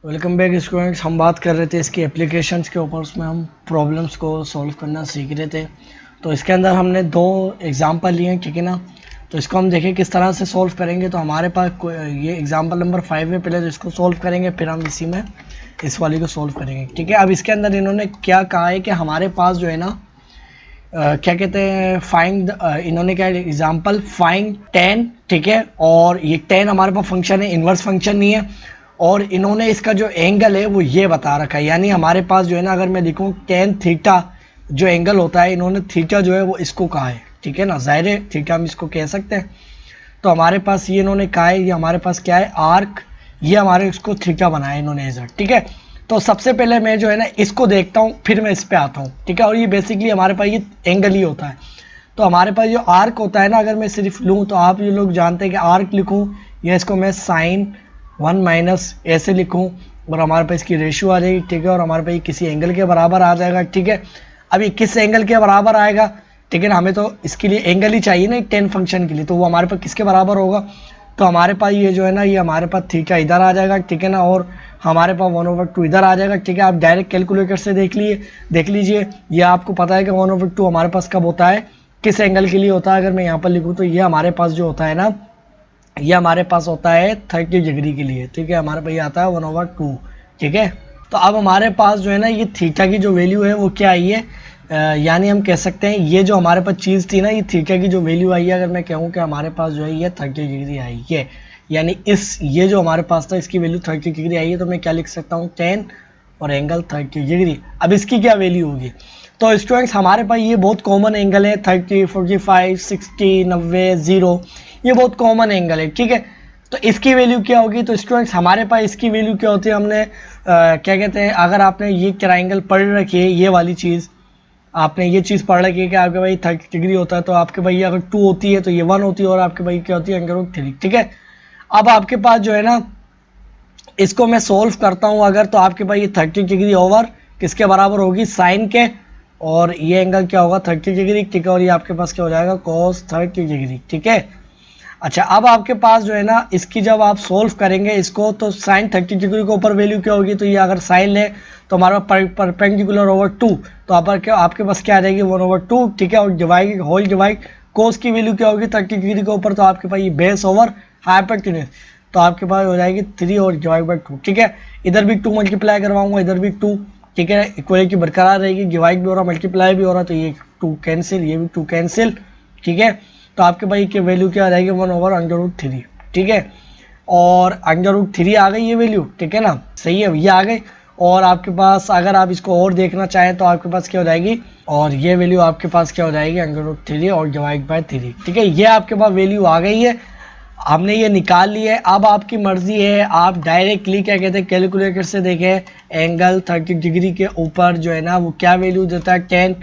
Welcome back students. हम बात कर रहे थे इसकी एप्लीकेशंस के ऊपर, उसमें हम प्रॉब्लम्स को सॉल्व करना सीख रहे थे। तो इसके अंदर हमने दो एग्जांपल लिए हैं, ठीक है ना। तो इसको हम देखें किस तरह से सॉल्व करेंगे। तो हमारे पास ये एग्जांपल नंबर 5 है। पहले तो इसको सॉल्व करेंगे, फिर हम इसी में इस वाली को सॉल्व करेंगे, ठीक है। अब इसके अंदर इन्होंने क्या कहा है कि हमारे पास जो है ना क्या कहते हैं, फाइंड, इन्होंने क्या एग्जांपल फाइंड 10, ठीक है। और ये 10 हमारे पास फंक्शन है, इन्वर्स फंक्शन नहीं है। और इन्होंने इसका जो एंगल है वो ये बता रखा है, यानी हमारे पास जो है ना, अगर मैं लिखूं tan थीटा जो एंगल होता है, इन्होंने थीटा जो है वो इसको कहा है, ठीक है ना। जाहिर है थीटा हम इसको कह सकते हैं। तो हमारे पास ये इन्होंने कहा है, ये हमारे पास क्या है, आर्क, ये हमारे इसको थीटा बनाया इन्होंने ऐसा, ठीक है। तो सबसे पहले मैं जो है ना इसको देखता हूँ, फिर मैं इस पे आता हूँ, ठीक है। और ये बेसिकली हमारे पास ये एंगल ही होता है। तो हमारे पास जो आर्क होता है ना, अगर मैं सिर्फ लूँ तो आप ये लोग जानते हैं कि आर्क लिखूँ या इसको मैं साइन 1 माइनस ऐसे लिखूँ, और हमारे पास इसकी रेशियो आ जाएगी, ठीक है। और हमारे पास किसी एंगल के बराबर आ जाएगा, ठीक है। अब ये किस एंगल के बराबर आएगा, ठीक है ना। हमें तो इसके लिए एंगल ही चाहिए ना 10 फंक्शन के लिए, तो वो हमारे पास किसके बराबर होगा। तो हमारे पास ये जो है ना, ये हमारे पास थीटा इधर आ जाएगा, ठीक है ना। और हमारे पास 1/2 इधर आ जाएगा, ठीक है। आप डायरेक्ट कैलकुलेटर से देख लीजिए, ये आपको पता है कि 1/2 हमारे पास कब होता है, किस एंगल के लिए होता है। अगर मैं यहाँ पर लिखूँ तो ये हमारे पास जो होता है ना, ये हमारे पास होता है 30 डिग्री के लिए, ठीक है। हमारे पास ये आता है 1/2, ठीक है। तो अब हमारे पास जो है ना, ये थीटा की जो वैल्यू है वो क्या आई है, यानी हम कह सकते हैं ये जो हमारे पास चीज़ थी ना, ये थीटा की जो वैल्यू आई है, अगर मैं कहूँ कि हमारे पास जो है ये 30 डिग्री आई है, यानी ये जो हमारे पास था इसकी वैल्यू 30 डिग्री आई है। तो मैं क्या लिख सकता हूँ, 10 और एंगल 30 डिग्री। अब इसकी क्या वैल्यू होगी। तो स्टूडेंट्स हमारे पास ये बहुत कॉमन एंगल है, 30, 45, 60, 90, 0, ये बहुत कॉमन एंगल है, ठीक है। तो इसकी वैल्यू क्या होगी। तो स्टूडेंट्स हमारे पास इसकी वैल्यू क्या होती है, हमने क्या कहते हैं, अगर आपने ये ट्राइंगल पढ़ रखी है, ये वाली चीज़ आपने ये चीज़ पढ़ रखी है कि आपके भाई 30 डिग्री होता है, तो आपके भाई अगर 2 होती है तो ये 1 होती है, और आपके भाई क्या होती है, एंगल 3, ठीक है। अब आपके पास जो है ना, इसको मैं सोल्व करता हूँ अगर, तो आपके पास ये 30 डिग्री ओवर किसके बराबर होगी, साइन के, और ये एंगल क्या होगा 30 डिग्री, ठीक है। और ये आपके पास क्या हो जाएगा, cos 30 डिग्री, ठीक है। अच्छा, अब आपके पास जो है ना, इसकी जब आप सोल्व करेंगे इसको, तो साइन 30 डिग्री के ऊपर वैल्यू क्या होगी, तो ये अगर साइन ले तो हमारा परपेंडिकुलर ओवर 2, तो आपके पास क्या आ जाएगी 1/2, ठीक है। और डिवाइड होल डिवाइड कोस की वैल्यू क्या होगी 30 डिग्री के ऊपर, तो आपके पास ये बेस ओवर हाइपोटेन्यूज, तो आपके पास हो जाएगी 3 और डिवाइड बाई 2, ठीक है। इधर भी 2 मल्टीप्लाई करवाऊंगा, इधर भी 2, ठीक है। इक्वलिटी बरकरार रहेगी, डिवाइड भी हो रहा मल्टीप्लाई भी हो रहा, तो ये 2 कैंसिल, ये भी 2 कैंसिल, ठीक है। तो आपके भाई की वैल्यू क्या आ जाएगी 1/√3, ठीक है। और √3 आ गई ये वैल्यू, ठीक है ना, सही है, ये आ गई। और आपके पास अगर आप इसको और देखना चाहें तो आपके पास क्या हो जाएगी, और ये वैल्यू आपके पास क्या हो जाएगी √3 और डिवाइड बाय 3, ठीक है। ये आपके पास वैल्यू आ गई है, हमने ये निकाल ली है। अब आपकी मर्जी है, आप डायरेक्टली क्या कहते हैं कैलकुलेटर से देखें, एंगल 30 डिग्री के ऊपर जो है ना वो क्या वैल्यू देता है 10,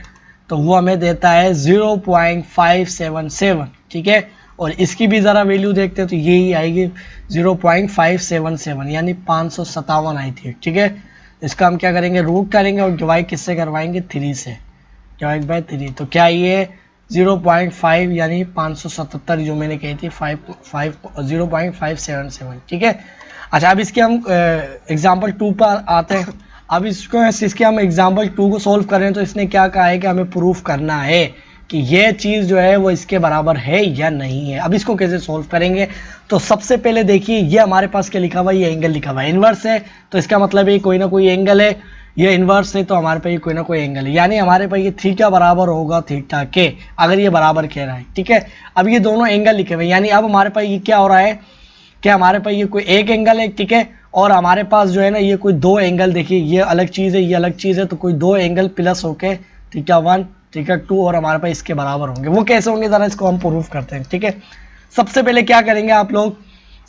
तो वो हमें देता है 0.577, ठीक है। और इसकी भी ज़रा वैल्यू देखते हैं तो यही आएगी 0.577, यानी 557 आई थी, ठीक है। इसका हम क्या करेंगे, रूट करेंगे और डिवाइड किससे करवाएंगे, 3 से, डिवाइड बाय 3, तो क्या ये 0.5 यानी 577 जो मैंने कही थी 0.577, ठीक है। अच्छा, अब इसके हम एग्जाम्पल 2 पर आते हैं। अब इसके हम एग्जाम्पल 2 को सॉल्व करें तो इसने क्या कहा है कि हमें प्रूफ करना है कि ये चीज़ जो है वो इसके बराबर है या नहीं है। अब इसको कैसे सॉल्व करेंगे, तो सबसे पहले देखिए ये हमारे पास क्या लिखा हुआ है, ये एंगल लिखा हुआ है, इन्वर्स है, तो इसका मतलब है कोई ना कोई एंगल है, ये इन्वर्स है तो हमारे पास ये कोई ना कोई एंगल है, यानी हमारे पास ये थीटा बराबर होगा थीटा के, अगर ये बराबर कह रहा है, ठीक है। अब ये दोनों एंगल लिखे हुए, यानी अब हमारे पास ये क्या हो रहा है कि हमारे पास ये कोई एक एंगल है, ठीक है। और हमारे पास जो है ना ये कोई 2 एंगल, देखिए ये अलग चीज़ है, ये अलग चीज़ है, तो कोई 2 एंगल प्लस होके थीटा 1 थीटा 2 और हमारे पास इसके बराबर होंगे। वो कैसे होंगे ज़रा इसको हम प्रूफ करते हैं, ठीक है। सबसे पहले क्या करेंगे आप लोग,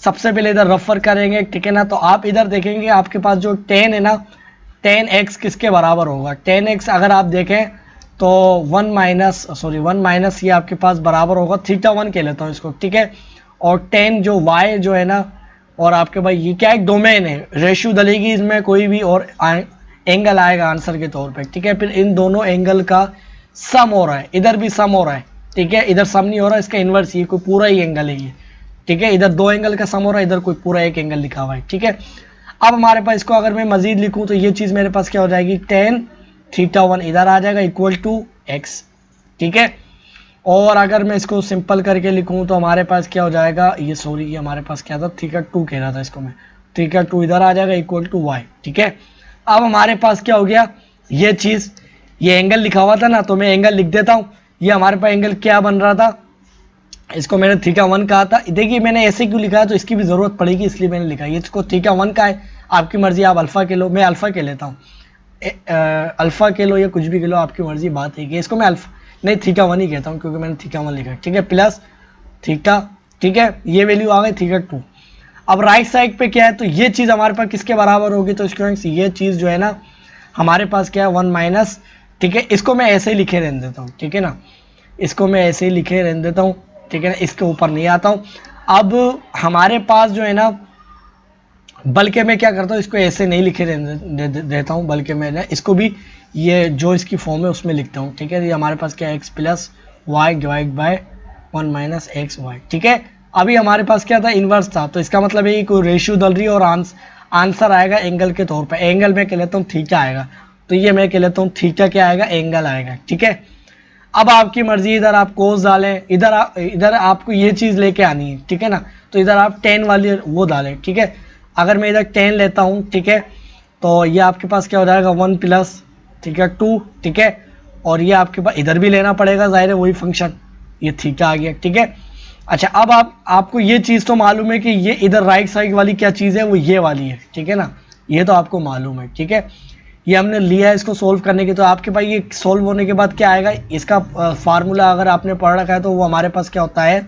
सबसे पहले इधर रफर करेंगे, ठीक है ना। तो आप इधर देखेंगे आपके पास जो 10 है ना, 10x किसके बराबर होगा, 10x अगर आप देखें तो 1 माइनस ये आपके पास बराबर होगा थीटा 1 कह लेता हूँ इसको, ठीक है। और 10 जो y जो है ना, और आपके भाई ये क्या एक डोमेन है, रेशियो डलेगी इसमें कोई भी और एंगल आएगा आंसर के तौर पे, ठीक है। फिर इन दोनों एंगल का सम हो रहा है, इधर भी सम हो रहा है, ठीक है। इधर सम नहीं हो रहा, इसका इन्वर्स, ये कोई पूरा ही एंगल है ये, ठीक है। इधर 2 एंगल का सम हो रहा है, इधर कोई पूरा एक एंगल लिखा हुआ है, ठीक है। अब हमारे पास इसको अगर मैं मजीद लिखूं तो ये चीज़ मेरे पास क्या हो जाएगी, tan θ1 इधर आ जाएगा इक्वल टू x, ठीक है। और अगर मैं इसको सिंपल करके लिखूं तो हमारे पास क्या हो जाएगा, ये सॉरी ये हमारे पास क्या था, θ2 कह रहा था इसको मैं, θ2 इधर आ जाएगा इक्वल टू y, ठीक है। अब हमारे पास क्या हो गया, ये चीज़, ये एंगल लिखा हुआ था ना, तो मैं एंगल लिख देता हूँ। ये हमारे पास एंगल क्या बन रहा था, इसको मैंने θ1 कहा था। देखिए मैंने ऐसे क्यों लिखा है, तो इसकी भी ज़रूरत पड़ेगी इसलिए मैंने लिखा है। ये इसको θ1 का है, आपकी मर्जी, आप अल्फ़ा के लो, मैं अल्फ़ा के लेता हूँ, अल्फ़ा के लो या कुछ भी के लो, आपकी मर्जी, बात है कि इसको मैं अल्फ़ा नहीं θ1 ही कहता हूँ क्योंकि मैंने θ1 लिखा है, ठीक है, प्लस थीटा, ठीक है, ये वैल्यू आ गई θ2। अब राइट साइड पे क्या है, तो ये चीज़ हमारे पास किसके बराबर होगी, तो स्टूडेंट्स ये चीज़ जो है ना हमारे पास क्या है 1 माइनस, ठीक है, इसको मैं ऐसे ही लिखे रहने देता हूँ, ठीक है ना, इसको मैं ऐसे ही लिखे रहने देता हूँ, ठीक है ना, इसके ऊपर नहीं आता हूँ। अब हमारे पास जो है ना, बल्कि मैं क्या करता हूँ, इसको ऐसे नहीं लिखे देता हूँ, बल्कि मैं इसको भी ये जो इसकी फॉर्म है उसमें लिखता हूँ, ठीक है। ये हमारे पास क्या है x plus Y divide by 1 minus X Y, ठीक है। अभी हमारे पास क्या था, इन्वर्स था, तो इसका मतलब है कि कोई रेशियो डल रही है और आंसर आएगा एंगल के तौर पर। एंगल मैं कह लेता हूँ थीटा आएगा, तो ये मैं कह लेता हूँ थीटा क्या आएगा, एंगल आएगा, ठीक है। अब आपकी मर्जी, इधर आप कोस डालें, इधर आपको ये चीज़ लेके आनी है, ठीक है ना, तो इधर आप tan वाली वो डालें, ठीक है। अगर मैं इधर tan लेता हूँ, ठीक है, तो ये आपके पास क्या हो जाएगा 1 प्लस, ठीक है 2, ठीक है, और ये आपके पास इधर भी लेना पड़ेगा, जाहिर है वही फंक्शन, ये थीटा आ गया, ठीक है। अच्छा, अब आपको ये चीज़ तो मालूम है कि ये इधर राइट साइड वाली क्या चीज़ है, वो ये वाली है, ठीक है ना, ये तो आपको मालूम है, ठीक है। ये हमने लिया है इसको सोल्व करने की, तो आपके पास ये सोल्व होने के बाद क्या आएगा, इसका फार्मूला अगर आपने पढ़ रखा है तो वो हमारे पास क्या होता है,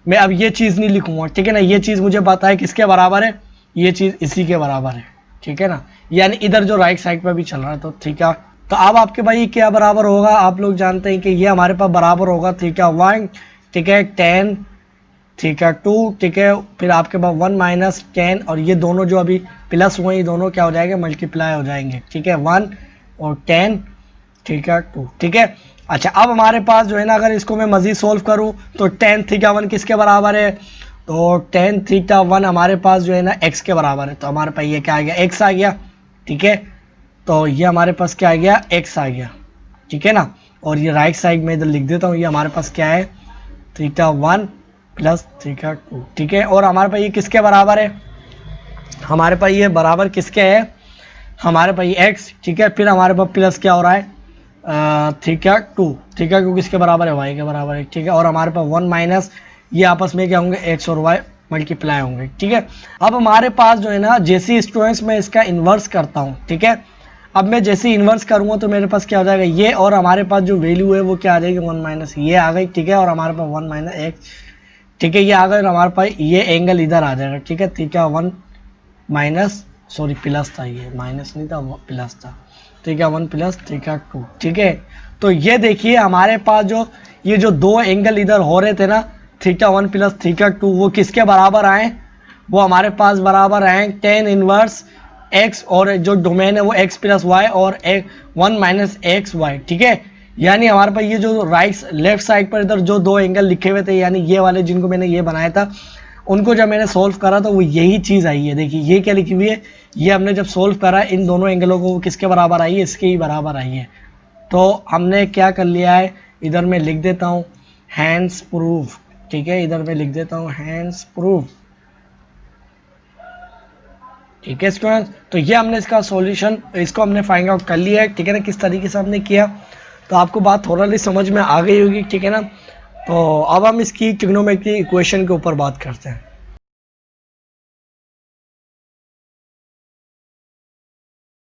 मैं अब ये चीज़ नहीं लिखूंगा, ठीक है ना, ये चीज़ मुझे पता है किसके बराबर है, ये चीज़ इसी के बराबर है, ठीक है ना, यानी इधर जो राइट साइड पर भी चल रहा है, तो ठीक है। तो अब आपके भाई क्या बराबर होगा, आप लोग जानते हैं कि ये हमारे पास बराबर होगा θ1, ठीक है, tan θ2, ठीक है, फिर आपके पास 1 माइनस tan, और ये दोनों जो अभी प्लस हुए, ये दोनों क्या हो जाएंगे, मल्टीप्लाई हो जाएंगे, ठीक है, 1 और tan θ2, ठीक है। अच्छा, अब हमारे पास जो है ना, अगर इसको मैं मज़ीद सोल्व करूं तो tan θ1 किसके बराबर है, तो tan θ1 हमारे पास जो है ना x के बराबर है, तो हमारे पास ये क्या आ गया, x आ गया, ठीक है। तो ये हमारे पास क्या आ गया, x आ गया, ठीक है ना। और ये राइट साइड में इधर लिख देता हूँ, ये हमारे पास क्या है θ1 प्लस θ2, ठीक है। और हमारे पास ये किसके बराबर है, हमारे पास ये बराबर किसके है, हमारे पास ये x, ठीक है, फिर हमारे पास प्लस क्या हो रहा है θ2, ठीक है, क्योंकि इसके बराबर है y के बराबर है, ठीक है। और हमारे पास 1 माइनस, ये आपस में क्या होंगे, x और y मल्टीप्लाई होंगे, ठीक है। अब हमारे पास जो है ना, जैसे स्टूडेंट्स मैं इसका इन्वर्स करता हूँ, ठीक है, अब मैं जैसे इन्वर्स करूँगा तो मेरे पास क्या हो जाएगा, ये और हमारे पास जो वैल्यू है वो क्या आ जाएगी 1 माइनस, ये आ गई, ठीक है, और हमारे पास 1 माइनस x, ठीक है, ये आ गए, और हमारे पास ये एंगल इधर आ जाएगा, ठीक है, θ1 माइनस, सॉरी प्लस था, ये माइनस नहीं था, वो प्लस था, ठीक है, 1 प्लस θ2, ठीक है। तो ये देखिए हमारे पास जो ये जो दो एंगल इधर हो रहे थे ना, θ1 प्लस θ2, वो किसके बराबर आए, वो हमारे पास बराबर आए tan इनवर्स x, और जो डोमेन है वो x प्लस वाई और 1 माइनस एक्स वाई, ठीक है। यानी हमारे पास ये जो लेफ्ट साइड पर इधर जो दो एंगल लिखे हुए थे, यानी ये वाले जिनको मैंने ये बनाया था, उनको जब मैंने सोल्व करा तो वो यही चीज़ आई है। देखिए ये क्या लिखी हुई है, ये हमने जब सोल्व करा इन दोनों एंगलों को, किसके बराबर आई है, इसके ही बराबर आई है। तो हमने क्या कर लिया है, इधर मैं लिख देता हूँ हैंड्स प्रूफ, ठीक है, इधर मैं लिख देता हूँ हैंड्स प्रूफ, ठीक है स्टूडेंट्स। तो ये हमने इसका सॉल्यूशन, इसको हमने फाइंड आउट कर लिया है, ठीक है ना, किस तरीके से हमने किया, तो आपको बात थोड़ा समझ में आ गई होगी, ठीक है ना। तो अब हम इसकी ट्रिग्नोमेट्री इक्वेशन के ऊपर बात करते हैं।